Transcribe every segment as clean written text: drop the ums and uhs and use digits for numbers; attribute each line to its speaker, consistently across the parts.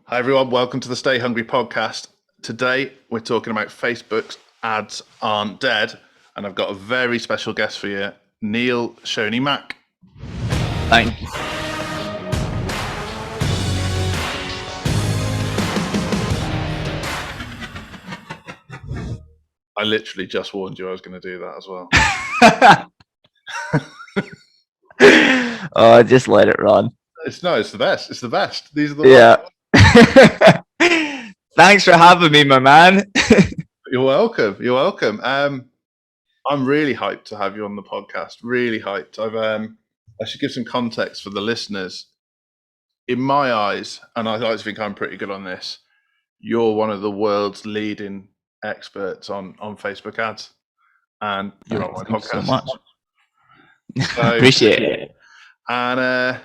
Speaker 1: Hi everyone, welcome to the Stay Hungry podcast. Today we're talking about Facebook's ads aren't dead, and I've got a very special guest for you, Neil Shoney Mac.
Speaker 2: Thank you.
Speaker 1: I literally just warned you I was going to do that as well.
Speaker 2: Oh, just let it run.
Speaker 1: It's the best. It's the best. These are the
Speaker 2: Yeah. Thanks for having me, my man.
Speaker 1: You're welcome. You're welcome. I'm really hyped to have you on the podcast. Really hyped. I should give some context for the listeners. In my eyes, and I like to think I'm pretty good on this, you're one of the world's leading experts on Facebook ads, and you're on my podcast.
Speaker 2: So much. So, appreciate it.
Speaker 1: And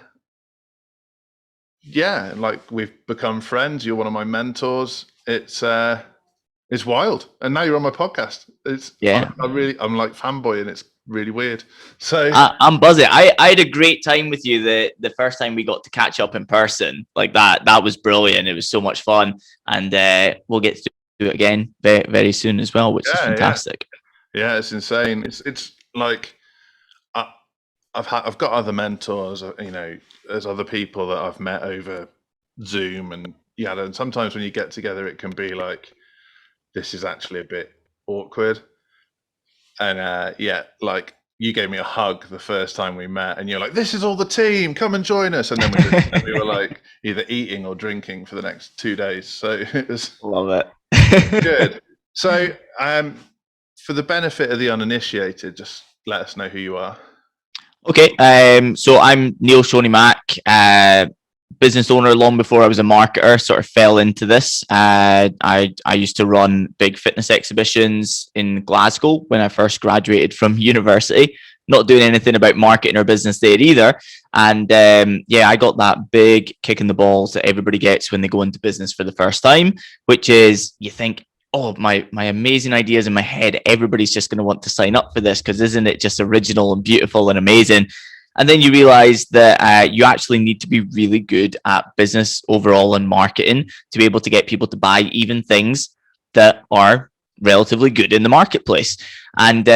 Speaker 1: yeah, like we've become friends. You're one of my mentors. It's wild, and now you're on my podcast. I'm like fanboy, and it's really weird. So
Speaker 2: I'm buzzing. I had a great time with you the first time we got to catch up in person. Like that was brilliant. It was so much fun, and we'll get to do it again very, very soon as well, which is fantastic.
Speaker 1: Yeah, it's insane. It's like I've got other mentors, there's other people that I've met over Zoom, and and sometimes when you get together, it can be like, this is actually a bit awkward. And like you gave me a hug the first time we met, and you're like, this is all the team, come and join us. And then we were like either eating or drinking for the next 2 days. So it was
Speaker 2: love it.
Speaker 1: Good. So for the benefit of the uninitiated, just let us know who you are.
Speaker 2: Okay, so I'm Neil Shoney Mac, business owner long before I was a marketer, sort of fell into this. I used to run big fitness exhibitions in Glasgow when I first graduated from university, not doing anything about marketing or business there either. And I got that big kick in the balls that everybody gets when they go into business for the first time, which is you think, oh, my amazing ideas in my head, everybody's just going to want to sign up for this because isn't it just original and beautiful and amazing? And then you realize that you actually need to be really good at business overall and marketing to be able to get people to buy even things that are relatively good in the marketplace. And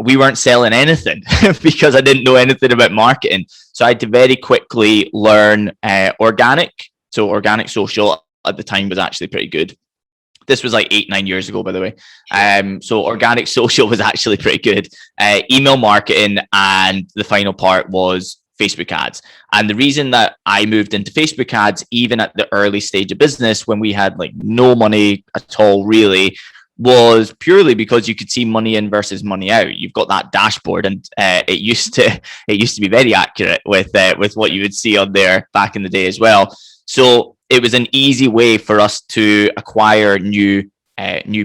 Speaker 2: we weren't selling anything because I didn't know anything about marketing. So I had to very quickly learn organic. So organic social at the time was actually pretty good. This was like 8-9 years ago, by the way. So organic social was actually pretty good. Email marketing, and the final part was Facebook ads. And the reason that I moved into Facebook ads, even at the early stage of business when we had like no money at all, really, was purely because you could see money in versus money out. You've got that dashboard, and it used to be very accurate with what you would see on there back in the day as well. So it was an easy way for us to acquire new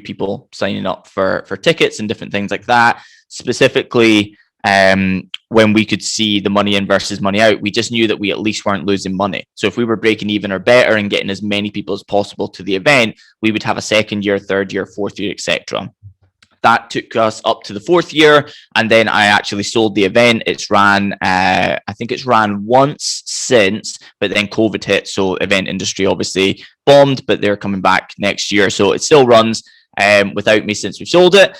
Speaker 2: people signing up for tickets and different things like that. Specifically, when we could see the money in versus money out, we just knew that we at least weren't losing money. So if we were breaking even or better and getting as many people as possible to the event, we would have a second year, third year, fourth year, etc. That took us up to the fourth year, and then I actually sold the event. It's ran, I think it's ran once since, but then COVID hit, so event industry obviously bombed, but they're coming back next year, so it still runs without me since we sold it.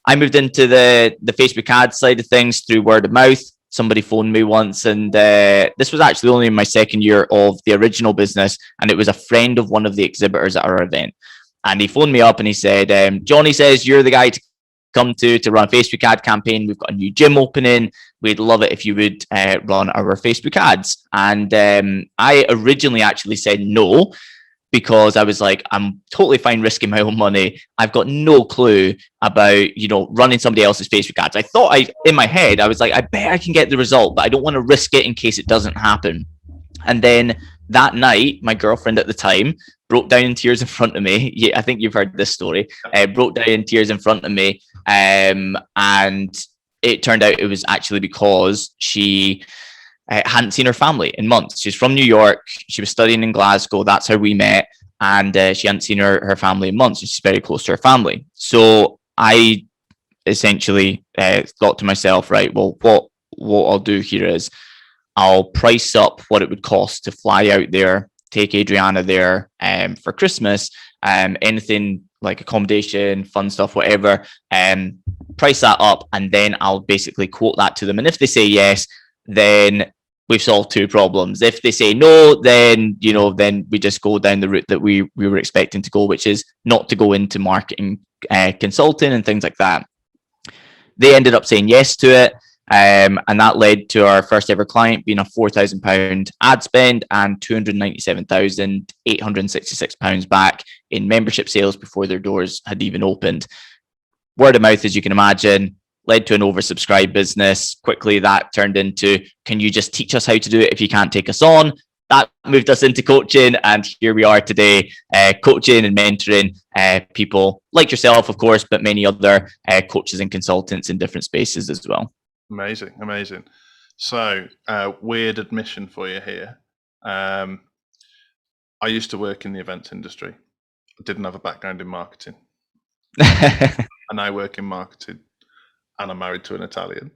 Speaker 2: I moved into the Facebook ad side of things through word of mouth. Somebody phoned me once, and this was actually only in my second year of the original business, and it was a friend of one of the exhibitors at our event. And he phoned me up and he said, Johnny says you're the guy to come to run a Facebook ad campaign. We've got a new gym opening. We'd love it if you would run our Facebook ads. And I originally actually said no, because I was like, I'm totally fine risking my own money. I've got no clue about, running somebody else's Facebook ads. I thought in my head, I was like, I bet I can get the result, but I don't want to risk it in case it doesn't happen. And then that night, my girlfriend at the time broke down in tears in front of me. Yeah, I think you've heard this story. Broke down in tears in front of me. And it turned out it was actually because she hadn't seen her family in months. She's from New York. She was studying in Glasgow. That's how we met. And she hadn't seen her family in months. She's very close to her family. So I essentially thought to myself, right, well, what I'll do here is I'll price up what it would cost to fly out there take Adriana there for Christmas, anything like accommodation, fun stuff, whatever, price that up, and then I'll basically quote that to them. And if they say yes, then we've solved two problems. If they say no, then then we just go down the route that we were expecting to go, which is not to go into marketing, consulting and things like that. They ended up saying yes to it. And that led to our first ever client being a £4,000 ad spend and £297,866 back in membership sales before their doors had even opened. Word of mouth, as you can imagine, led to an oversubscribed business. Quickly, that turned into, can you just teach us how to do it if you can't take us on? That moved us into coaching, and here we are today, coaching and mentoring people like yourself, of course, but many other coaches and consultants in different spaces as well.
Speaker 1: Amazing. So, weird admission for you here. I used to work in the events industry. I didn't have a background in marketing. And I work in marketing, and I'm married to an Italian.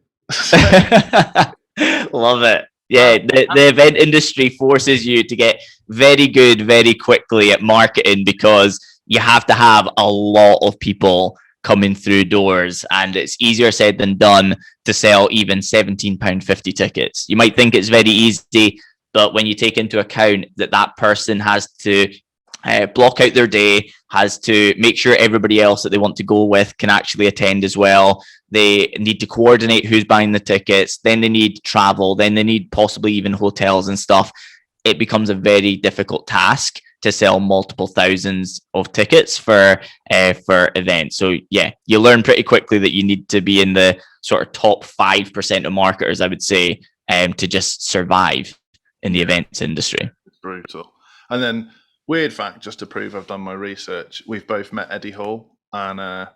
Speaker 2: Love it. Yeah, the event industry forces you to get very good very quickly at marketing, because you have to have a lot of people coming through doors, and it's easier said than done to sell even £17.50 tickets. You might think it's very easy, but when you take into account that person has to block out their day, has to make sure everybody else that they want to go with can actually attend as well. They need to coordinate who's buying the tickets. Then they need travel. Then they need possibly even hotels and stuff. It becomes a very difficult task to sell multiple thousands of tickets for events. So yeah, you learn pretty quickly that you need to be in the sort of top 5% of marketers, I would say, to just survive in the events industry.
Speaker 1: It's brutal. And then, weird fact, just to prove I've done my research, we've both met Eddie Hall, and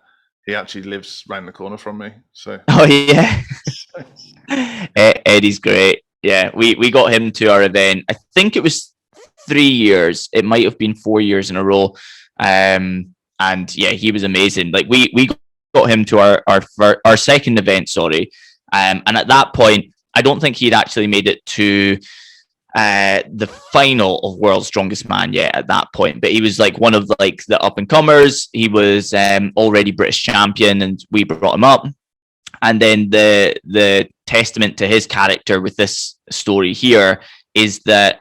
Speaker 1: he actually lives round the corner from me. So.
Speaker 2: Oh yeah, Eddie's great. Yeah, we got him to our event. I think it was 3 years. It might have been 4 years in a row. And yeah, he was amazing. Like we got him to our second event, sorry. And at that point, I don't think he'd actually made it to the final of World's Strongest Man yet at that point, but he was like one of like the up and comers. He was already British champion, and we brought him up. And then the testament to his character with this story here is that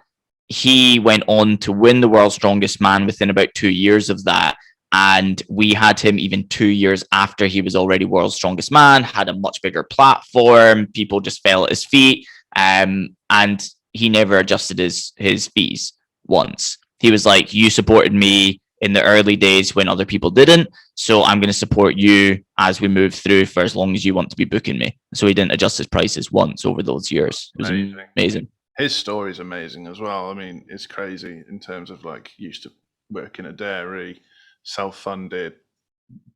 Speaker 2: he went on to win the World's Strongest Man within about 2 years of that. And we had him even 2 years after he was already World's Strongest Man, had a much bigger platform. People just fell at his feet. And he never adjusted his fees once. He was like, you supported me in the early days when other people didn't, so I'm going to support you as we move through for as long as you want to be booking me. So he didn't adjust his prices once over those years. It was amazing.
Speaker 1: His story is amazing as well. I mean, it's crazy in terms of like, used to work in a dairy, self-funded,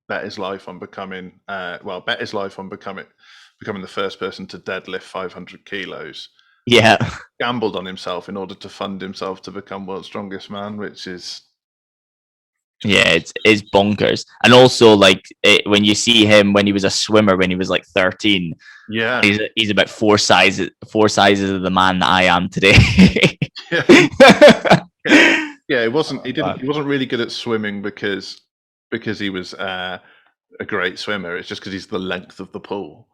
Speaker 1: bet his life on becoming becoming the first person to deadlift 500 kilos.
Speaker 2: Yeah,
Speaker 1: gambled on himself in order to fund himself to become World's Strongest Man, which is
Speaker 2: it's bonkers. And also, like, when you see him when he was a swimmer when he was like 13,
Speaker 1: yeah,
Speaker 2: he's about four sizes of the man that I am today.
Speaker 1: He wasn't really good at swimming because he was a great swimmer. It's just because he's the length of the pool.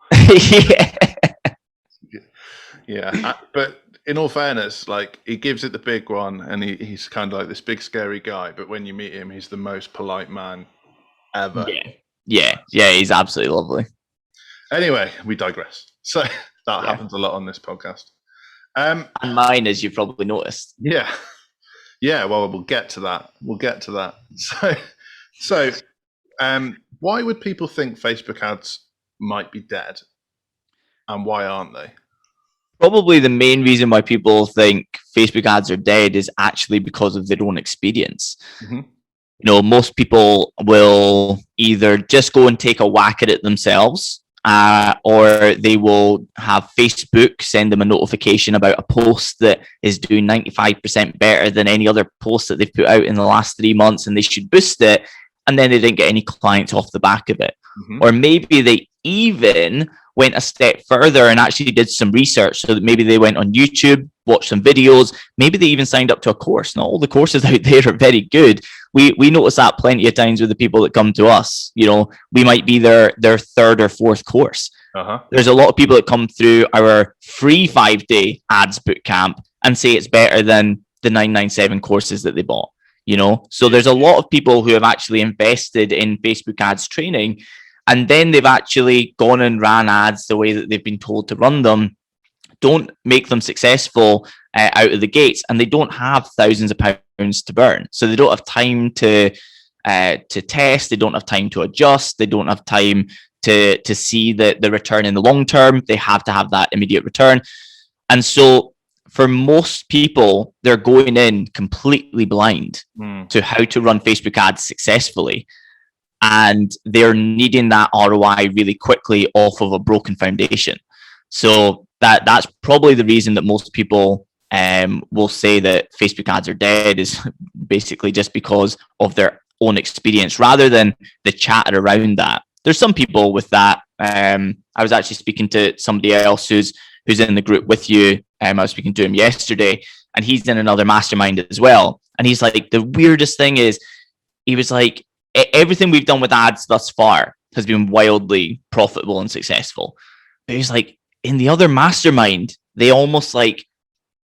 Speaker 1: Yeah, but in all fairness, like, he gives it the big one, and he's kind of like this big scary guy, but when you meet him, he's the most polite man ever.
Speaker 2: Yeah, he's absolutely lovely.
Speaker 1: Anyway, we digress. So that happens a lot on this podcast.
Speaker 2: And mine, as you've probably noticed.
Speaker 1: Yeah. Well, we'll get to that. So, why would people think Facebook ads might be dead, and why aren't they?
Speaker 2: Probably the main reason why people think Facebook ads are dead is actually because of their own experience. Mm-hmm. Most people will either just go and take a whack at it themselves, or they will have Facebook send them a notification about a post that is doing 95% better than any other post that they've put out in the last 3 months, and they should boost it. and then they didn't get any clients off the back of it.
Speaker 1: Mm-hmm.
Speaker 2: Or maybe they even went a step further and actually did some research, so that maybe they went on YouTube, watched some videos, maybe they even signed up to a course. Not all the courses out there are very good. We notice that plenty of times with the people that come to us. You know, we might be their third or fourth course. There's a lot of people that come through our free 5-day ads bootcamp and say it's better than the 997 courses that they bought, you know? So there's a lot of people who have actually invested in Facebook ads training, and then they've actually gone and ran ads the way that they've been told to run them, don't make them successful out of the gates, and they don't have thousands of pounds to burn. So they don't have time to test, they don't have time to adjust, they don't have time to see the return in the long term. They have to have that immediate return. And so for most people, they're going in completely blind to how to run Facebook ads successfully. And they're needing that ROI really quickly off of a broken foundation. So that's probably the reason that most people will say that Facebook ads are dead, is basically just because of their own experience rather than the chatter around that. There's some people with that. I was actually speaking to somebody else who's in the group with you. I was speaking to him yesterday, and he's in another mastermind as well. And he's like, the weirdest thing is, he was like, everything we've done with ads thus far has been wildly profitable and successful. But he's like, in the other mastermind, they almost like,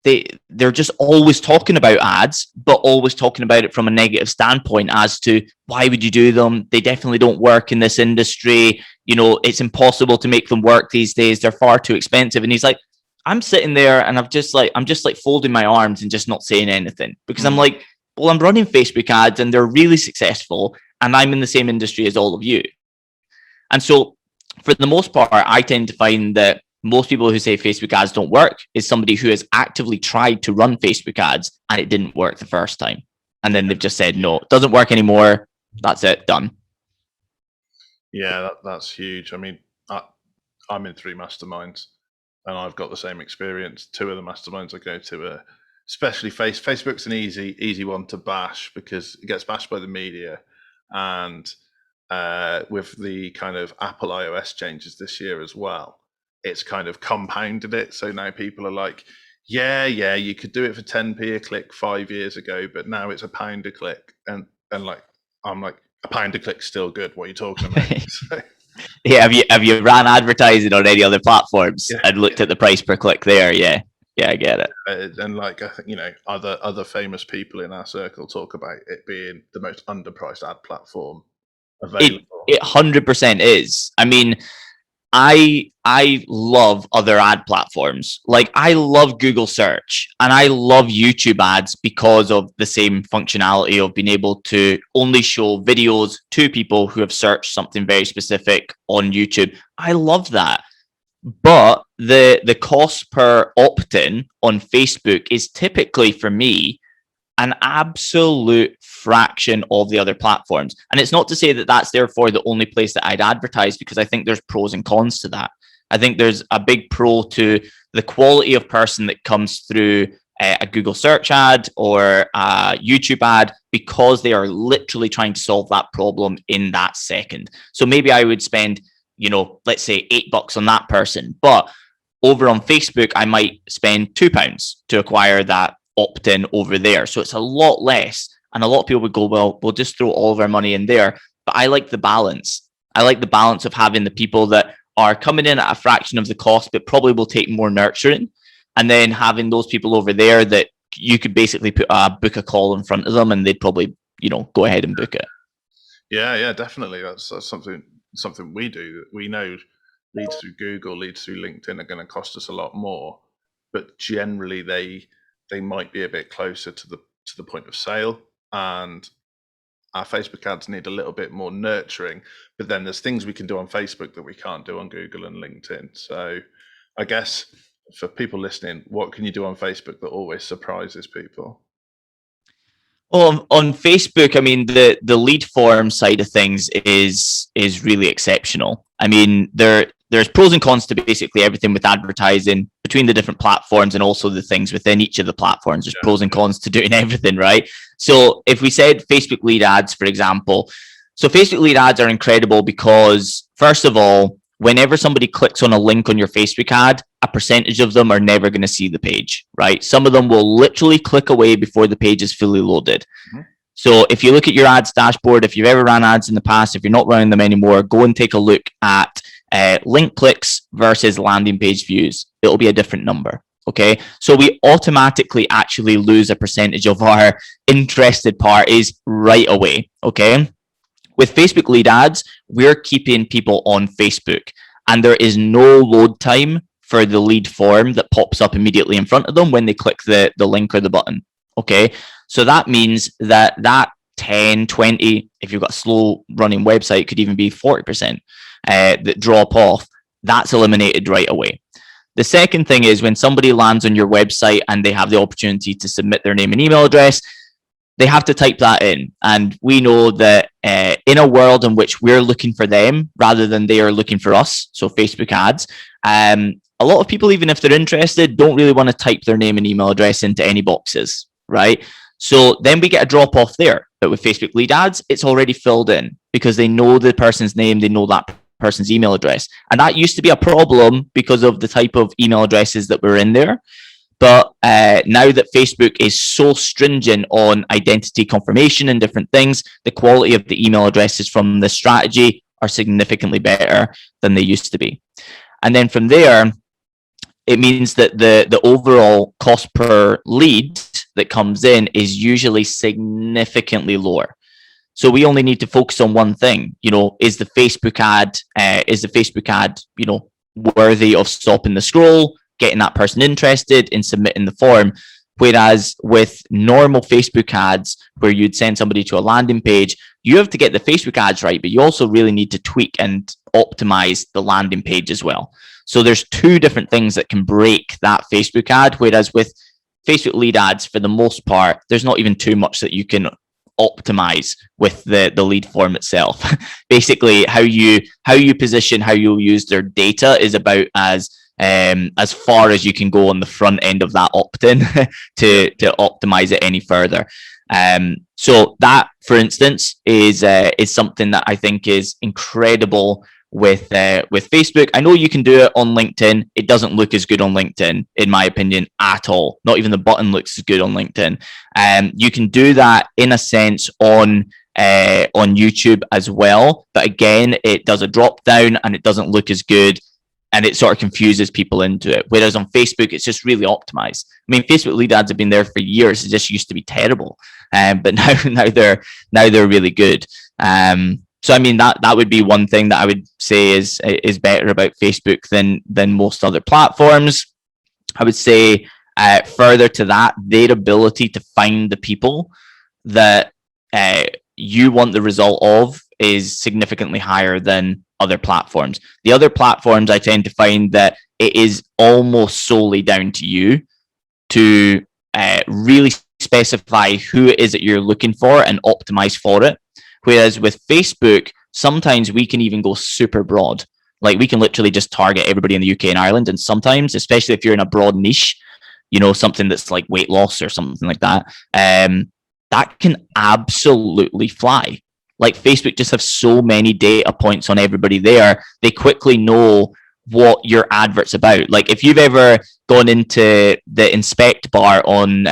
Speaker 2: they're just always talking about ads, but always talking about it from a negative standpoint as to why would you do them? They definitely don't work in this industry. You know, it's impossible to make them work these days. They're far too expensive. And he's like, I'm sitting there and I'm just like folding my arms and just not saying anything, because I'm like, well, I'm running Facebook ads and they're really successful, and I'm in the same industry as all of you. And so for the most part, I tend to find that most people who say Facebook ads don't work is somebody who has actively tried to run Facebook ads and it didn't work the first time. And then they've just said, no, it doesn't work anymore. That's it, done.
Speaker 1: Yeah, that's huge. I mean, I'm in 3 masterminds and I've got the same experience. 2 of the masterminds I go to, especially Facebook's an easy one to bash because it gets bashed by the media. And with the kind of Apple iOS changes this year as well, it's kind of compounded it. So now people are like, yeah, you could do it for 10p a click 5 years ago, but now it's £1 a click. And like, I'm like, £1 a click's still good. What are you talking about? So,
Speaker 2: yeah, have you ran advertising on any other platforms and looked at the price per click there? Yeah, I get it.
Speaker 1: And like, I think, you know, other famous people in our circle talk about it being the most underpriced ad platform available.
Speaker 2: It 100% is. I mean, I love other ad platforms. Like, I love Google search and I love YouTube ads because of the same functionality of being able to only show videos to people who have searched something very specific on YouTube. I love that. But the cost per opt-in on Facebook is typically, for me, an absolute fraction of the other platforms. And it's not to say that that's therefore the only place that I'd advertise, because I think there's pros and cons to that. I think there's a big pro to the quality of person that comes through a Google search ad or a YouTube ad, because they are literally trying to solve that problem in that second. So maybe I would spend, you know, let's say $8 on that person, but over on Facebook, I might spend £2 to acquire that opt-in over there. So it's a lot less. And a lot of people would go, well, we'll just throw all of our money in there. But I like the balance. I like the balance of having the people that are coming in at a fraction of the cost, but probably will take more nurturing. And then having those people over there that you could basically put book a call in front of them and they'd probably, you know, go ahead and book it.
Speaker 1: Yeah, definitely. That's something we do. We know leads through Google, leads through LinkedIn are going to cost us a lot more, but generally they might be a bit closer to the point of sale, and our Facebook ads need a little bit more nurturing, but then there's things we can do on Facebook that we can't do on Google and LinkedIn. So I guess for people listening, what can you do on Facebook that always surprises people?
Speaker 2: Well, on Facebook, I mean, the lead form side of things is really exceptional. I mean, there's pros and cons to basically everything with advertising between the different platforms, and also the things within each of the platforms. There's pros and cons to doing everything, right? So if we said Facebook lead ads, for example, So Facebook lead ads are incredible because, first of all, whenever somebody clicks on a link on your Facebook ad, a percentage of them are never going to see the page, right? Some of them will literally click away before the page is fully loaded. Mm-hmm. So if you look at your ads dashboard, if you've ever ran ads in the past, if you're not running them anymore, go and take a look at link clicks versus landing page views. It'll be a different number. Okay, so we automatically actually lose a percentage of our interested parties right away. Okay, with Facebook lead ads, we're keeping people on Facebook, and there is no load time for the lead form that pops up immediately in front of them when they click the link or the button. Okay, so that means that 10, 20, if you've got a slow running website, could even be 40% that drop off. That's eliminated right away. The second thing is when somebody lands on your website and they have the opportunity to submit their name and email address, they have to type that in. And we know that in a world in which we're looking for them rather than they are looking for us, so Facebook ads, a lot of people, even if they're interested, don't really want to type their name and email address into any boxes, right? So then we get a drop off there. But with Facebook lead ads, it's already filled in because they know the person's name, they know that person's email address. And that used to be a problem because of the type of email addresses that were in there. But now that Facebook is so stringent on identity confirmation and different things, the quality of the email addresses from the strategy are significantly better than they used to be. And then from there, it means that the overall cost per lead that comes in is usually significantly lower. So we only need to focus on one thing. Is the Facebook ad, worthy of stopping the scroll, getting that person interested in submitting the form? Whereas with normal Facebook ads, where you'd send somebody to a landing page, you have to get the Facebook ads right, but you also really need to tweak and optimize the landing page as well. So there's two different things that can break that Facebook ad. Whereas with Facebook lead ads, for the most part, there's not even too much that you can optimize with the lead form itself. Basically, how you position, how you'll use their data is about as far as you can go on the front end of that opt-in to optimize it any further. So that, for instance, is something that I think is incredible with Facebook. I know you can do it on LinkedIn. It doesn't look as good on LinkedIn, in my opinion, at all. Not even the button looks as good on LinkedIn. You can do that in a sense on YouTube as well, but again, it does a drop down and it doesn't look as good, and it sort of confuses people into it. Whereas on Facebook, it's just really optimized. I mean, Facebook lead ads have been there for years. It just used to be terrible, but now they're really good. So I mean, that would be one thing that I would say is better about Facebook than most other platforms. I would say further to that, their ability to find the people that you want the result of is significantly higher than other platforms. The other platforms, I tend to find that it is almost solely down to you to really specify who it is that you're looking for and optimize for it. Whereas with Facebook, sometimes we can even go super broad. Like we can literally just target everybody in the UK and Ireland. And sometimes, especially if you're in a broad niche, something that's like weight loss or something like that, that can absolutely fly. Like Facebook just have so many data points on everybody there. They quickly know what your advert's about. Like if you've ever gone into the inspect bar on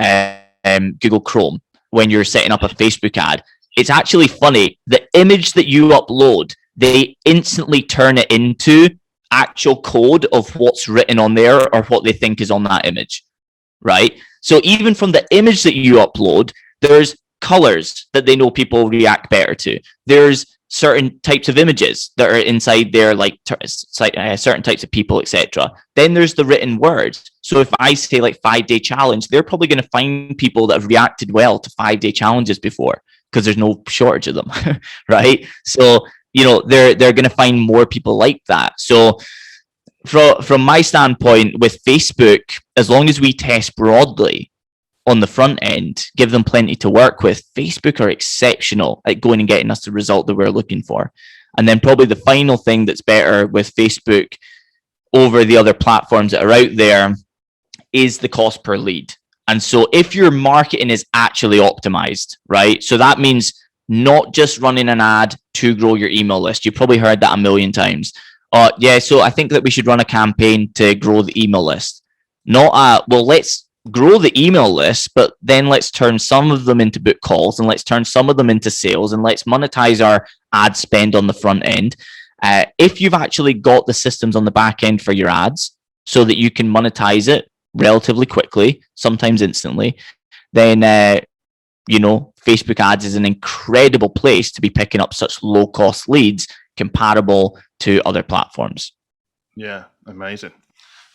Speaker 2: Google Chrome when you're setting up a Facebook ad, it's actually funny. The image that you upload, they instantly turn it into actual code of what's written on there or what they think is on that image, right? So even from the image that you upload, there's colors that they know people react better to. There's certain types of images that are inside there, like certain types of people, etc. Then there's the written word. So if I say like 5-day challenge, they're probably going to find people that have reacted well to 5-day challenges before, because there's no shortage of them, right? So, they're going to find more people like that. So from my standpoint with Facebook, as long as we test broadly on the front end, give them plenty to work with, Facebook are exceptional at going and getting us the result that we're looking for. And then probably the final thing that's better with Facebook over the other platforms that are out there is the cost per lead. And so if your marketing is actually optimized, right? So that means not just running an ad to grow your email list. You've probably heard that a million times. Yeah, so I think that we should run a campaign to grow the email list. Not well, let's grow the email list, but then let's turn some of them into book calls, and let's turn some of them into sales, and let's monetize our ad spend on the front end. If you've actually got the systems on the back end for your ads so that you can monetize it relatively quickly, sometimes instantly, then Facebook ads is an incredible place to be picking up such low cost leads comparable to other platforms.
Speaker 1: Yeah, amazing.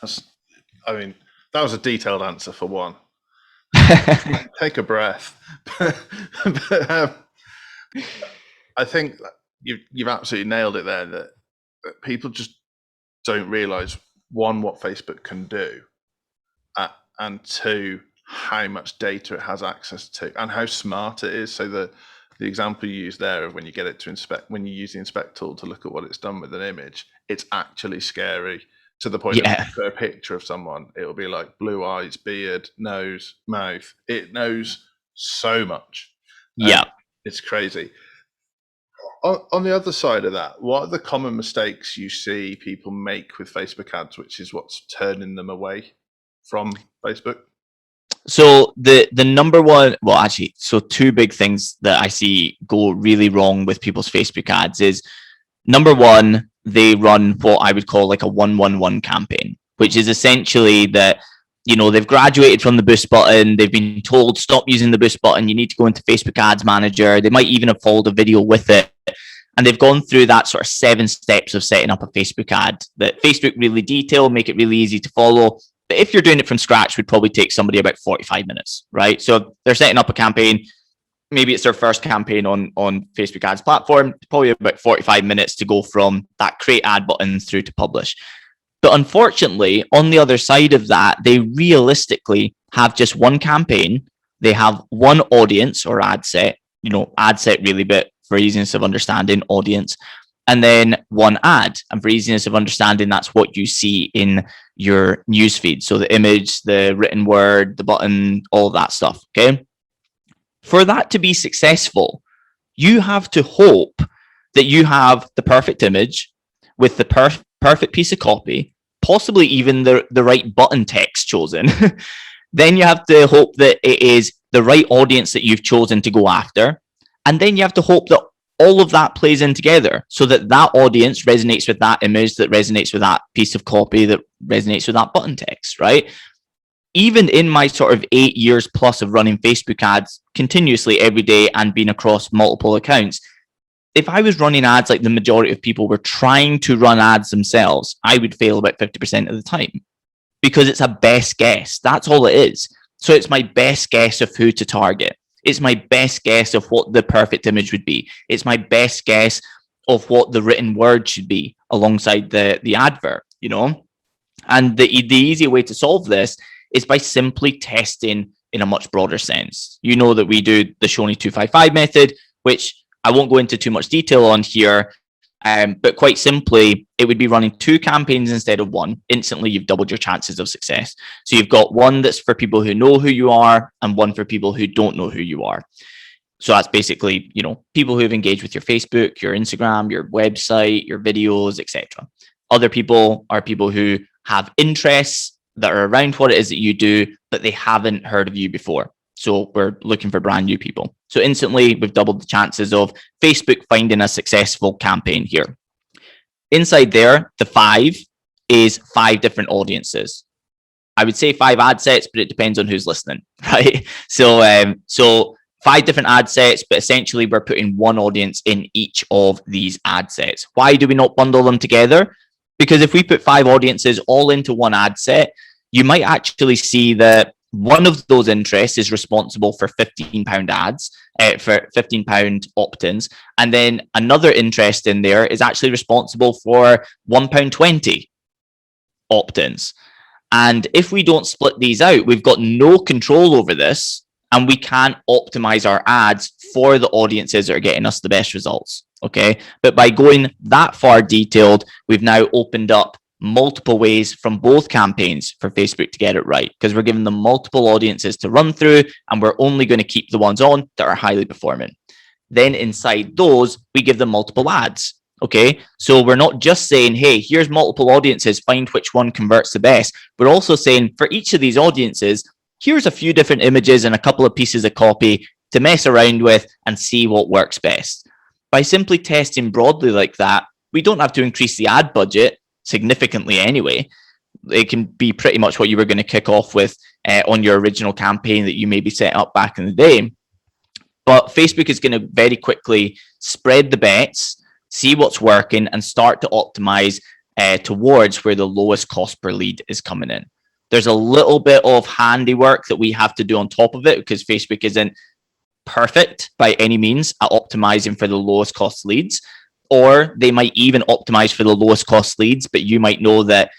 Speaker 1: That was a detailed answer for one. Take a breath. but, I think you've absolutely nailed it there, that people just don't realize, one, what Facebook can do, and two, how much data it has access to and how smart it is. So the example you used there of when you get it to inspect, when you use the inspect tool to look at what it's done with an image, it's actually scary, to the point that if you put a picture of someone, it'll be like blue eyes, beard, nose, mouth. It knows so much.
Speaker 2: Yeah.
Speaker 1: It's crazy. On the other side of that, what are the common mistakes you see people make with Facebook ads, which is what's turning them away from Facebook?
Speaker 2: So the number one, well, actually, so two big things that I see go really wrong with people's Facebook ads is, number one, they run what I would call like a 1-1-1 campaign, which is essentially that, they've graduated from the boost button. They've been told, stop using the boost button. You need to go into Facebook Ads Manager. They might even have followed a video with it. And they've gone through that sort of 7 steps of setting up a Facebook ad that Facebook really detail, make it really easy to follow. But if you're doing it from scratch, would probably take somebody about 45 minutes, right? So they're setting up a campaign. Maybe it's their first campaign on Facebook ads platform, probably about 45 minutes to go from that create ad button through to publish. But unfortunately, on the other side of that, they realistically have just one campaign. They have one audience or ad set, ad set really, but for easiness of understanding, audience, and then one ad. And for easiness of understanding, that's what you see in your newsfeed. So the image, the written word, the button, all of that stuff, okay? For that to be successful, you have to hope that you have the perfect image with the perfect piece of copy, possibly even the right button text chosen. Then you have to hope that it is the right audience that you've chosen to go after. And then you have to hope that all of that plays in together so that that audience resonates with that image, that resonates with that piece of copy, that resonates with that button text, right? Even in my sort of 8 years plus of running Facebook ads continuously every day and being across multiple accounts, if I was running ads like the majority of people were trying to run ads themselves, I would fail about 50% of the time, because it's a best guess. That's all it is. So it's my best guess of who to target. It's my best guess of what the perfect image would be. It's my best guess of what the written word should be alongside the advert, And the easy way to solve this is by simply testing in a much broader sense. You know that we do the Shoney 255 method, which I won't go into too much detail on here, but quite simply, it would be running 2 campaigns instead of 1. Instantly, you've doubled your chances of success. So you've got one that's for people who know who you are and one for people who don't know who you are. So that's basically, people who have engaged with your Facebook, your Instagram, your website, your videos, etc. Other people are people who have interests that are around what it is that you do, but they haven't heard of you before. So we're looking for brand new people. So instantly, we've doubled the chances of Facebook finding a successful campaign here. Inside there, the 5 is 5 different audiences. I would say 5 ad sets, but it depends on who's listening, right? So 5 different ad sets, but essentially we're putting one audience in each of these ad sets. Why do we not bundle them together? Because if we put 5 audiences all into one ad set, you might actually see that one of those interests is responsible for £15 ads, for £15 opt-ins. And then another interest in there is actually responsible for £1.20 opt-ins. And if we don't split these out, we've got no control over this, and we can't optimize our ads for the audiences that are getting us the best results. Okay. But by going that far detailed, we've now opened up multiple ways from both campaigns for Facebook to get it right, because we're giving them multiple audiences to run through, and we're only going to keep the ones on that are highly performing. Then inside those, we give them multiple ads. Okay, so we're not just saying, hey, here's multiple audiences, find which one converts the best. We're also saying for each of these audiences, here's a few different images and a couple of pieces of copy to mess around with and see what works best. By simply testing broadly like that, we don't have to increase the ad budget significantly anyway. It can be pretty much what you were going to kick off with on your original campaign that you maybe set up back in the day. But Facebook is going to very quickly spread the bets, see what's working, and start to optimize towards where the lowest cost per lead is coming in. There's a little bit of handiwork that we have to do on top of it because Facebook isn't perfect by any means at optimizing for the lowest cost leads, or they might even optimize for the lowest cost leads, but you might know that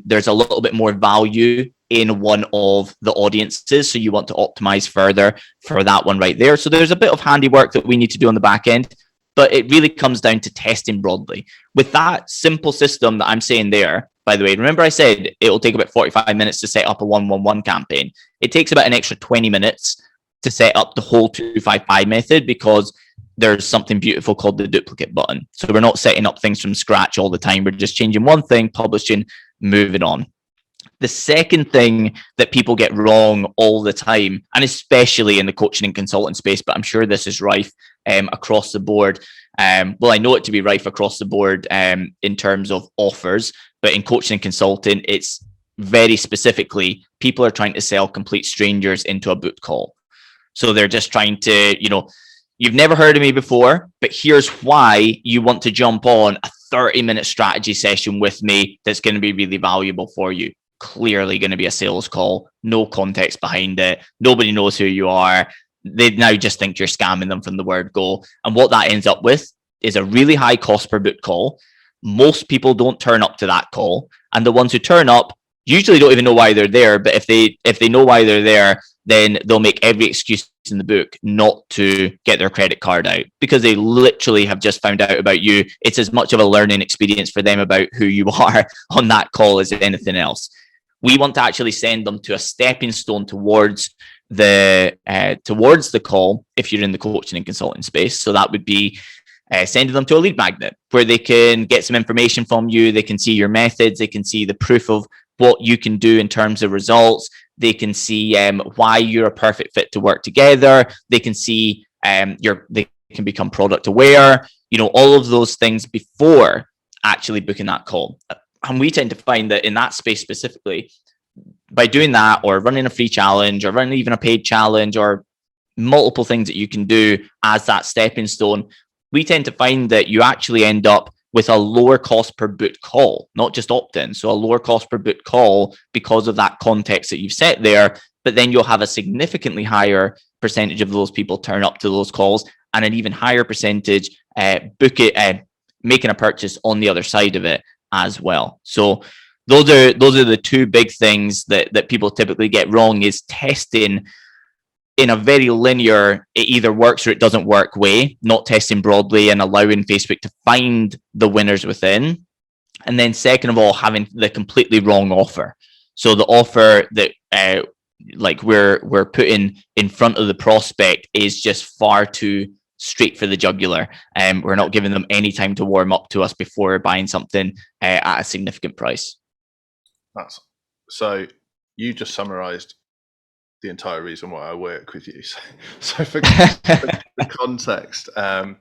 Speaker 2: there's a little bit more value in one of the audiences, so you want to optimize further for that one right there. So there's a bit of handiwork that we need to do on the back end, but it really comes down to testing broadly. With that simple system that I'm saying there, by the way, remember I said it'll take about 45 minutes to set up a 1-1-1 campaign. It takes about an extra 20 minutes to set up the whole 255 method because there's something beautiful called the duplicate button. So we're not setting up things from scratch all the time. We're just changing one thing, publishing, moving on. The second thing that people get wrong all the time, and especially in the coaching and consulting space, but I'm sure this is rife across the board. Well, I know it to be rife across the board in terms of offers, but in coaching and consulting, it's very specifically people are trying to sell complete strangers into a boot call. So they're just trying to, you've never heard of me before, but here's why you want to jump on a 30-minute strategy session with me that's going to be really valuable for you. Clearly going to be a sales call, no context behind it. Nobody knows who you are. They now just think you're scamming them from the word go. And what that ends up with is a really high cost per book call. Most people don't turn up to that call. And the ones who turn up usually don't even know why they're there. But if they know why they're there, then they'll make every excuse in the book not to get their credit card out because they literally have just found out about you. It's as much of a learning experience for them about who you are on that call as anything else. We want to actually send them to a stepping stone towards the call if you're in the coaching and consulting space. So that would be sending them to a lead magnet where they can get some information from you. They can see your methods. They can see the proof of what you can do in terms of results. They can see why you're a perfect fit to work together. They can see they can become product aware. All of those things before actually booking that call. And we tend to find that in that space specifically, by doing that or running a free challenge or running even a paid challenge or multiple things that you can do as that stepping stone, we tend to find that you actually end up with a lower cost per book call, not just opt-in. So a lower cost per book call because of that context that you've set there, but then you'll have a significantly higher percentage of those people turn up to those calls and an even higher percentage making a purchase on the other side of it as well. So those are the two big things that people typically get wrong is testing in a very linear, it either works or it doesn't work way, not testing broadly and allowing Facebook to find the winners within. And then second of all, having the completely wrong offer. So the offer that we're putting in front of the prospect is just far too straight for the jugular. We're not giving them any time to warm up to us before buying something at a significant price.
Speaker 1: So you just summarized the entire reason why I work with you. So for the context, I'm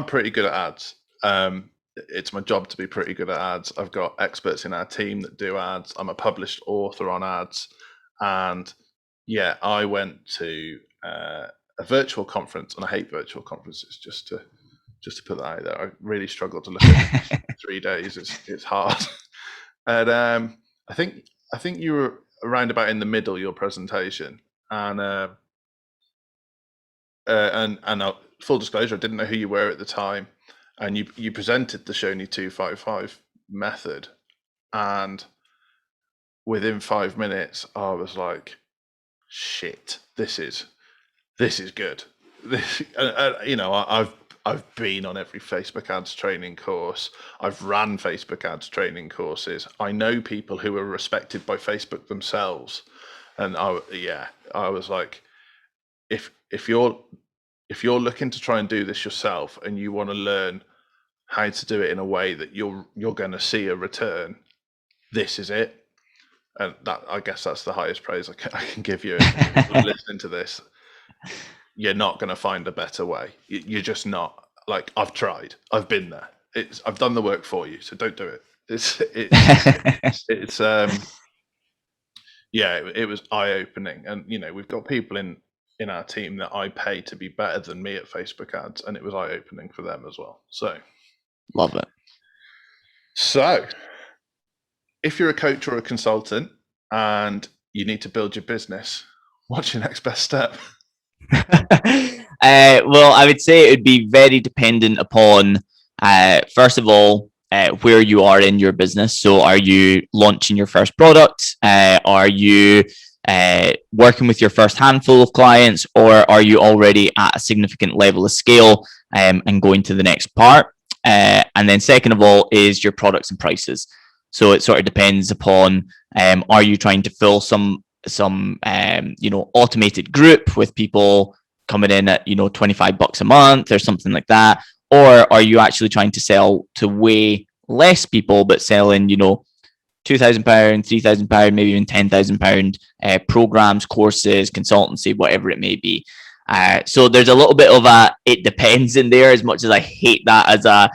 Speaker 1: pretty good at ads. It's my job to be pretty good at ads. I've got experts in our team that do ads. I'm a published author on ads. And yeah, I went to a virtual conference, and I hate virtual conferences, just to put that out there. I really struggle to look at it 3 days. It's hard. And I think you were around about in the middle your presentation, and full disclosure, I didn't know who you were at the time, and you presented the Shoney 255 method, and within 5 minutes I was like, shit, this is good. I've been on every Facebook ads training course. I've ran Facebook ads training courses. I know people who are respected by Facebook themselves. And I was like, if you're if you're looking to try and do this yourself and you want to learn how to do it in a way that you're going to see a return, this is it. And that, I guess that's the highest praise I can give you. If you're listening to this, you're not going to find a better way. You're just not. Like, I've tried. I've been there. I've done the work for you, so don't do it. It was eye-opening. And, you know, we've got people in our team that I pay to be better than me at Facebook ads, and it was eye-opening for them as well. So
Speaker 2: love it.
Speaker 1: So if you're a coach or a consultant and you need to build your business, what's your next best step?
Speaker 2: Well, I would say it would be very dependent upon, first of all, where you are in your business. So are you launching your first product? Are you working with your first handful of clients, or are you already at a significant level of scale and going to the next part? And then second of all is your products and prices. So it sort of depends upon, are you trying to fill some automated group with people coming in at, $25 a month or something like that? Or are you actually trying to sell to way less people, but selling, £2,000, £3,000, maybe even £10,000 programs, courses, consultancy, whatever it may be. So there's a little bit of it depends in there, as much as I hate that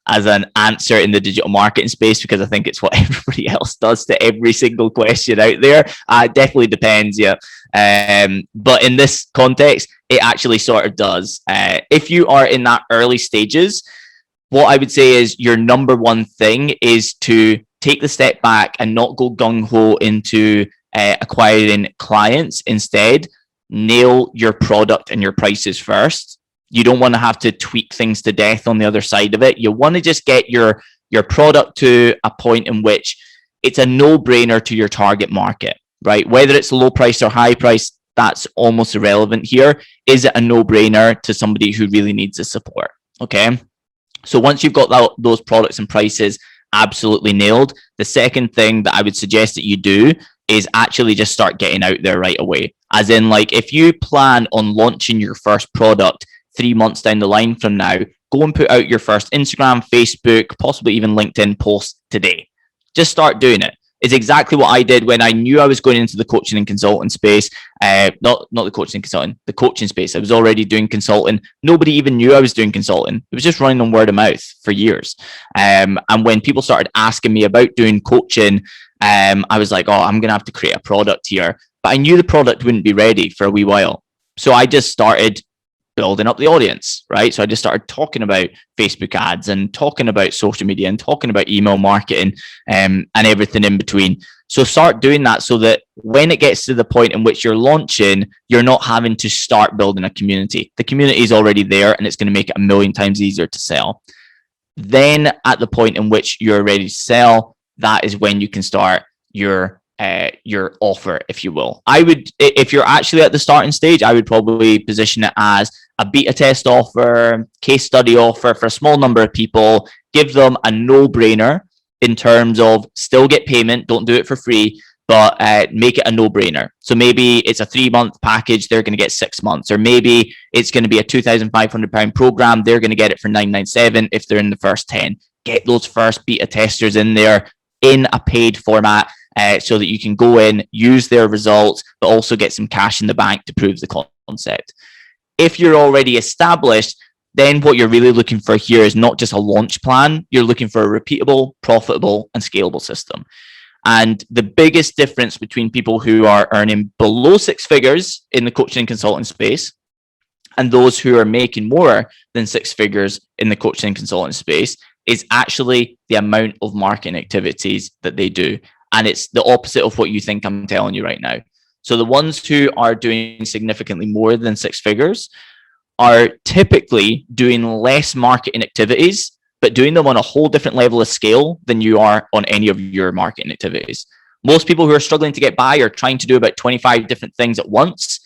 Speaker 2: as an answer in the digital marketing space, because I think it's what everybody else does to every single question out there. It definitely depends, yeah. But in this context, it actually sort of does. If you are in that early stages, what I would say is your number one thing is to take the step back and not go gung-ho into acquiring clients. Instead, nail your product and your prices first. You don't want to have to tweak things to death on the other side of it. You want to just get your product to a point in which it's a no-brainer to your target market, right? Whether it's low price or high price, that's almost irrelevant here. Is it a no-brainer to somebody who really needs the support? Okay. So once you've got those products and prices absolutely nailed, the second thing that I would suggest that you do is actually just start getting out there right away. As in, like, if you plan on launching your first product 3 months down the line from now, go and put out your first Instagram, Facebook, possibly even LinkedIn post today. Just start doing it. It's exactly what I did when I knew I was going into the coaching and consulting space. Not the coaching and consulting, the coaching space. I was already doing consulting. Nobody even knew I was doing consulting. It was just running on word of mouth for years. And when people started asking me about doing coaching, I was like, I'm going to have to create a product here. But I knew the product wouldn't be ready for a wee while. So I just started building up the audience, right? So I just started talking about Facebook ads and talking about social media and talking about email marketing and everything in between. So start doing that so that when it gets to the point in which you're launching, you're not having to start building a community. The community is already there and it's going to make it a million times easier to sell. Then at the point in which you're ready to sell, that is when you can start your offer, if you will. I would, if you're actually at the starting stage, I would probably position it as a beta test offer, case study offer for a small number of people. Give them a no-brainer in terms of still get payment, don't do it for free, but make it a no-brainer. So maybe it's a 3-month package, they're going to get 6 months, or maybe it's going to be a £2,500 program, they're going to get it for $997 if they're in the first 10. Get those first beta testers in there in a paid format, so that you can go in, use their results, but also get some cash in the bank to prove the concept. If you're already established, then what you're really looking for here is not just a launch plan. You're looking for a repeatable, profitable, and scalable system. And the biggest difference between people who are earning below 6 figures in the coaching and consulting space and those who are making more than 6 figures in the coaching and consulting space is actually the amount of marketing activities that they do. And it's the opposite of what you think I'm telling you right now. So the ones who are doing significantly more than 6 figures are typically doing less marketing activities, but doing them on a whole different level of scale than you are on any of your marketing activities. Most people who are struggling to get by are trying to do about 25 different things at once,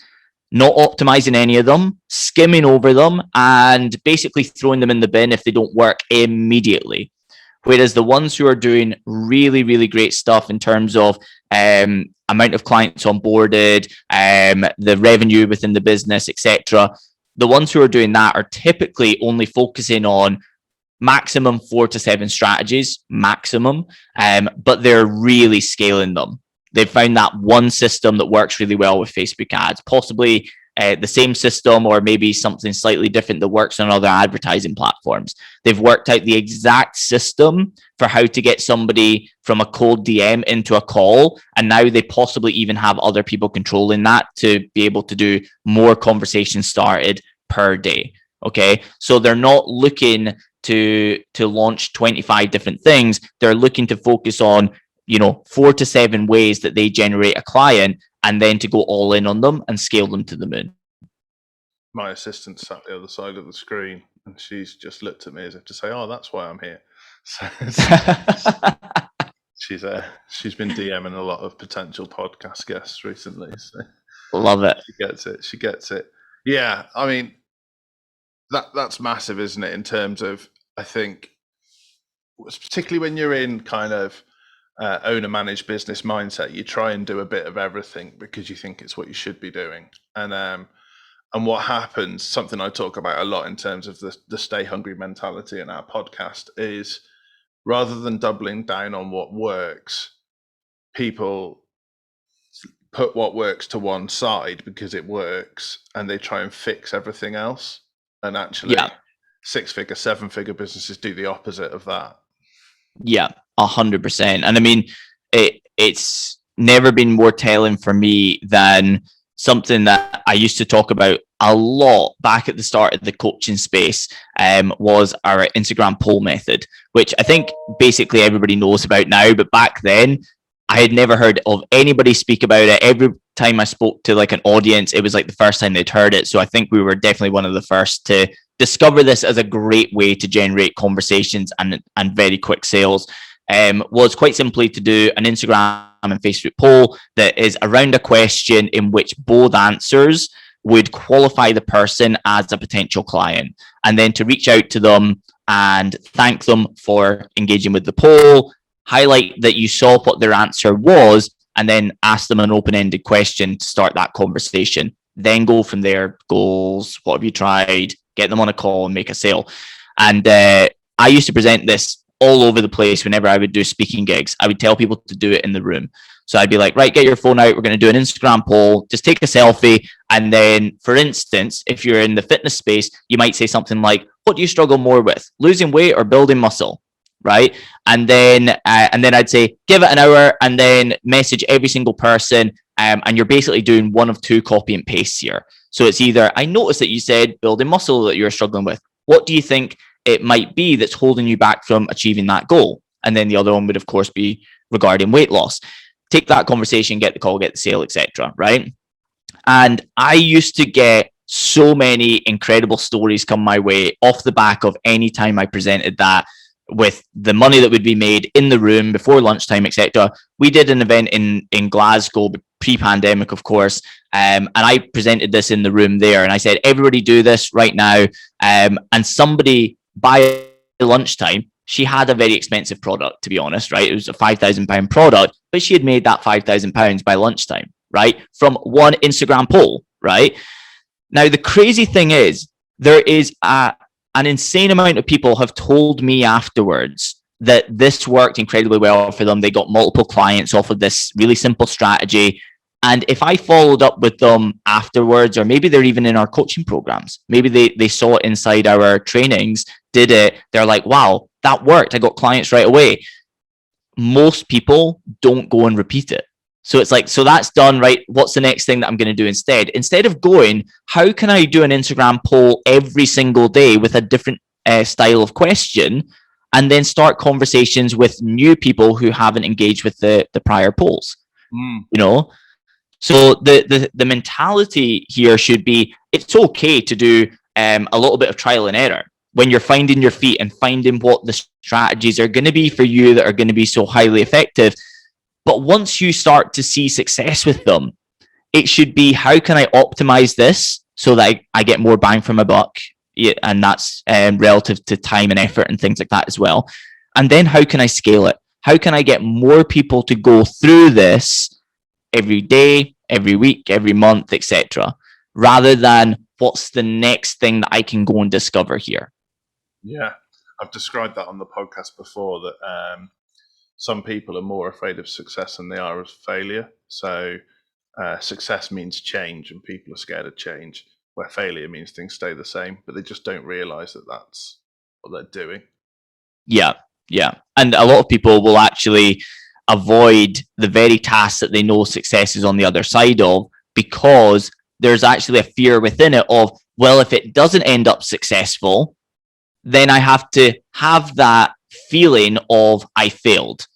Speaker 2: not optimizing any of them, skimming over them, and basically throwing them in the bin if they don't work immediately. Whereas the ones who are doing really, really great stuff in terms of amount of clients onboarded, the revenue within the business, etc., the ones who are doing that are typically only focusing on maximum 4 to 7 strategies, maximum, but they're really scaling them. They've found that one system that works really well with Facebook ads, possibly the same system or maybe something slightly different that works on other advertising platforms. They've worked out the exact system for how to get somebody from a cold DM into a call, and now they possibly even have other people controlling that to be able to do more conversations started per day. Okay, so they're not looking to launch 25 different things. They're looking to focus on 4 to 7 ways that they generate a client, and then to go all in on them and scale them to the moon.
Speaker 1: My assistant sat the other side of the screen, and she's just looked at me as if to say, "Oh, that's why I'm here." So she's been DMing a lot of potential podcast guests recently. So
Speaker 2: love it.
Speaker 1: She gets it. Yeah, I mean that's massive, isn't it? In terms of, I think, particularly when you're in kind of owner managed business mindset, you try and do a bit of everything because you think it's what you should be doing. And what happens, something I talk about a lot in terms of the stay hungry mentality in our podcast, is rather than doubling down on what works, people put what works to one side because it works, and they try and fix everything else. And actually, 6-figure, 7-figure businesses do the opposite of that.
Speaker 2: Yeah, 100%. And I mean, it's never been more telling for me than something that I used to talk about a lot back at the start of the coaching space, was our Instagram poll method, which I think basically everybody knows about now. But back then, I had never heard of anybody speak about it. Every time I spoke to like an audience, it was like the first time they'd heard it. So I think we were definitely one of the first to discover this as a great way to generate conversations and very quick sales. Was quite simply to do an Instagram and Facebook poll that is around a question in which both answers would qualify the person as a potential client, and then to reach out to them and thank them for engaging with the poll, highlight that you saw what their answer was, and then ask them an open-ended question to start that conversation. Then go from there. Goals, what have you tried? Get them on a call and make a sale. And I used to present this all over the place whenever I would do speaking gigs. I would tell people to do it in the room. So I'd be like, right, get your phone out. We're going to do an Instagram poll. Just take a selfie. And then, for instance, if you're in the fitness space, you might say something like, what do you struggle more with, losing weight or building muscle? Right. And then I'd say, give it an hour, and then message every single person. And you're basically doing one of two copy and pastes here. So it's either, I noticed that you said building muscle that you're struggling with. What do you think it might be that's holding you back from achieving that goal? And then the other one would, of course, be regarding weight loss. Take that conversation, get the call, get the sale, etc. Right? And I used to get so many incredible stories come my way off the back of any time I presented that, with the money that would be made in the room before lunchtime, etc. We did an event in Glasgow pre-pandemic, of course, and I presented this in the room there, and I said, everybody do this right now. And somebody by lunchtime, she had a very expensive product, to be honest, right? It was a £5,000 product, but she had made that £5,000 by lunchtime, right? From one Instagram poll, right? Now, the crazy thing is, there is an insane amount of people have told me afterwards that this worked incredibly well for them. They got multiple clients off of this really simple strategy. And if I followed up with them afterwards, or maybe they're even in our coaching programs, maybe they saw it inside our trainings, did it, they're like, wow, that worked. I got clients right away. Most people don't go and repeat it. So it's like, so that's done, right? What's the next thing that I'm going to do instead? Instead of going, how can I do an Instagram poll every single day with a different style of question, and then start conversations with new people who haven't engaged with the prior polls? So the mentality here should be, it's okay to do a little bit of trial and error when you're finding your feet and finding what the strategies are going to be for you that are going to be so highly effective. But once you start to see success with them, it should be, how can I optimize this so that I get more bang for my buck? Yeah, and that's relative to time and effort and things like that as well. And then how can I scale it? How can I get more people to go through this every day, every week, every month, etc., rather than what's the next thing that I can go and discover here?
Speaker 1: Yeah, I've described that on the podcast before, that some people are more afraid of success than they are of failure. So success means change, and people are scared of change, where failure means things stay the same, but they just don't realize that that's what they're doing.
Speaker 2: Yeah, yeah. And a lot of people will actually avoid the very task that they know success is on the other side of, because there's actually a fear within it of, well, if it doesn't end up successful, then I have to have that feeling of I failed.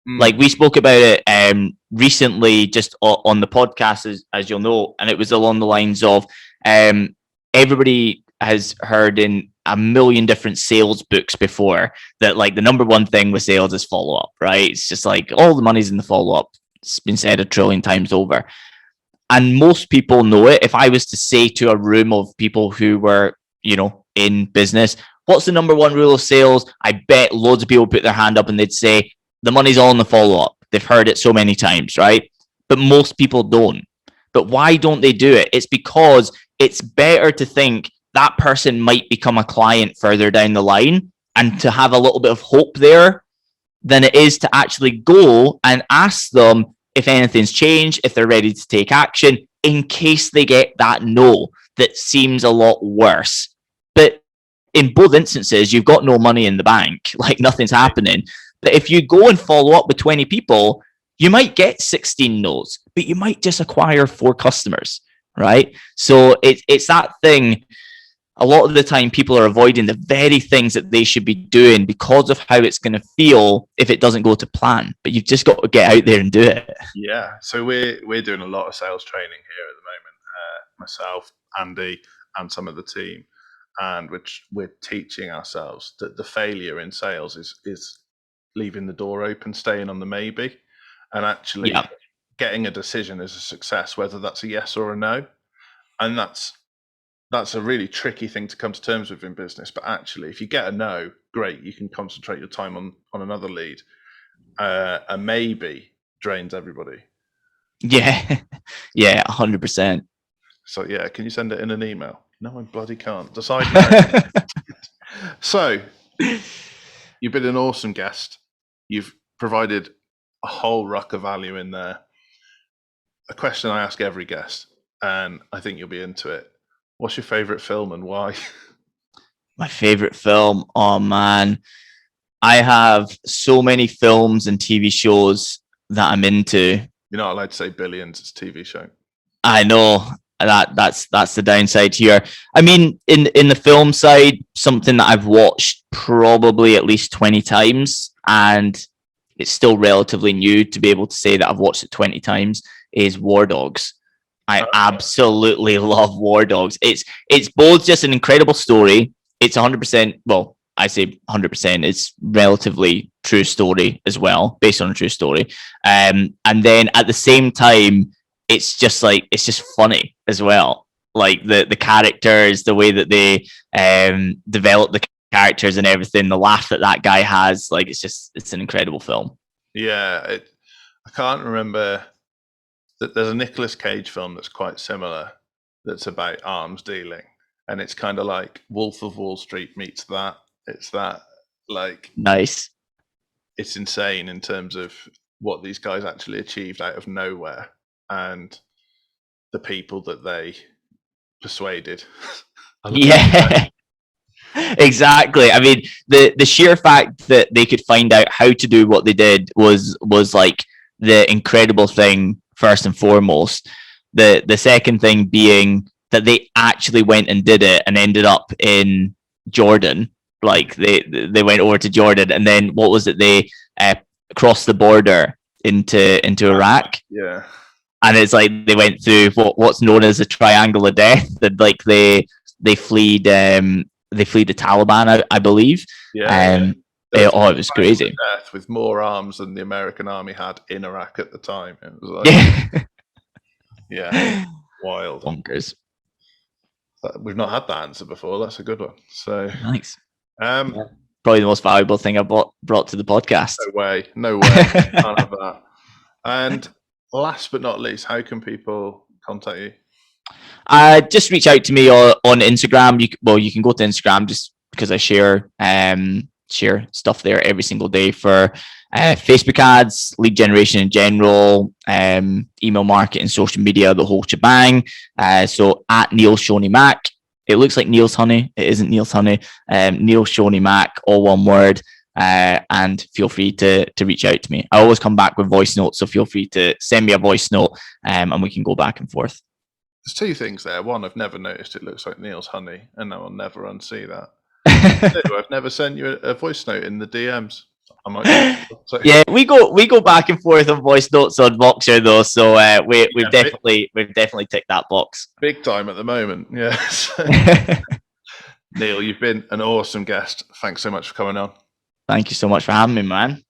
Speaker 2: Like we spoke about it recently, just on the podcast, as you'll know, and it was along the lines of everybody has heard in a million different sales books before that, like, the number one thing with sales is follow up, right? It's just like all the money's in the follow up. It's been said 1 trillion times over. And most people know it. If I was to say to a room of people who were, in business, what's the number one rule of sales? I bet loads of people put their hand up and they'd say the money's all in the follow up. They've heard it so many times, right? But most people don't. But why don't they do it? It's because it's better to think that person might become a client further down the line and to have a little bit of hope there than it is to actually go and ask them if anything's changed, if they're ready to take action, in case they get that no that seems a lot worse. But in both instances, you've got no money in the bank, like nothing's happening. But if you go and follow up with 20 people, you might get 16 no's, but you might just acquire 4 customers, right? So it's that thing. A lot of the time people are avoiding the very things that they should be doing because of how it's going to feel if it doesn't go to plan. But you've just got to get out there and do it.
Speaker 1: Yeah, so we're doing a lot of sales training here at the moment, myself, Andy, and some of the team, and which we're teaching ourselves that the failure in sales is leaving the door open, staying on the maybe, and actually getting a decision is a success, whether that's a yes or a no. And that's a really tricky thing to come to terms with in business. But actually, if you get a no, great, you can concentrate your time on another lead. A maybe drains everybody.
Speaker 2: Yeah, yeah, 100%.
Speaker 1: So yeah, can you send it in an email? No, I bloody can't. Decide now. So you've been an awesome guest. You've provided a whole ruck of value in there. A question I ask every guest, and I think you'll be into it. What's your favorite film and why?
Speaker 2: My favorite film? Oh man, I have so many films and TV shows that I'm into.
Speaker 1: You're not allowed to say Billions. It's a TV show.
Speaker 2: I know that's the downside here. I mean, in the film side, something that I've watched probably at least 20 times, and it's still relatively new to be able to say that I've watched it 20 times, is War Dogs. I absolutely love War Dogs. It's both just an incredible story. It's 100%, well, I say 100%, it's relatively true story as well, based on a true story. And then at the same time, it's just funny as well. Like the characters, the way that they develop the characters and everything, the laugh that guy has, like it's an incredible film.
Speaker 1: Yeah, I can't remember. There's a Nicolas Cage film that's quite similar, that's about arms dealing, and it's kind of like Wolf of Wall Street meets that. It's that, like,
Speaker 2: nice.
Speaker 1: It's insane in terms of what these guys actually achieved out of nowhere, and the people that they persuaded.
Speaker 2: Yeah. Exactly. I mean, the sheer fact that they could find out how to do what they did was like the incredible thing first and foremost. The second thing being that they actually went and did it and ended up in Jordan. Like they went over to Jordan, and then what was it? They crossed the border into Iraq.
Speaker 1: Yeah.
Speaker 2: And it's like they went through what's known as a triangle of death. That like they fleed the Taliban, I believe.
Speaker 1: Yeah.
Speaker 2: It was crazy.
Speaker 1: Death with more arms than the American army had in Iraq at the time. It was like, yeah, wild.
Speaker 2: Bonkers.
Speaker 1: We've not had that answer before. That's a good one. So
Speaker 2: thanks. Probably the most valuable thing I brought to the podcast.
Speaker 1: No way. Can't have that. And last but not least, how can people contact you?
Speaker 2: Just reach out to me on Instagram. You can go to Instagram just because I share stuff there every single day for Facebook ads, lead generation in general, email marketing, social media, the whole shebang. So at Neil Shoney Mac. It looks like Neil's Honey. It isn't Neil's Honey. Neil Shoney Mac, all one word. And feel free to reach out to me. I always come back with voice notes, so feel free to send me a voice note, and we can go back and forth.
Speaker 1: There's two things there. One, I've never noticed it looks like Neil's Honey, and I'll never unsee that. Two, I've never sent you a voice note in the DMs.
Speaker 2: Yeah, we go back and forth on voice notes on Voxer though, so we've definitely ticked that box.
Speaker 1: Big time at the moment, yes. Neil, you've been an awesome guest. Thanks so much for coming on.
Speaker 2: Thank you so much for having me, man.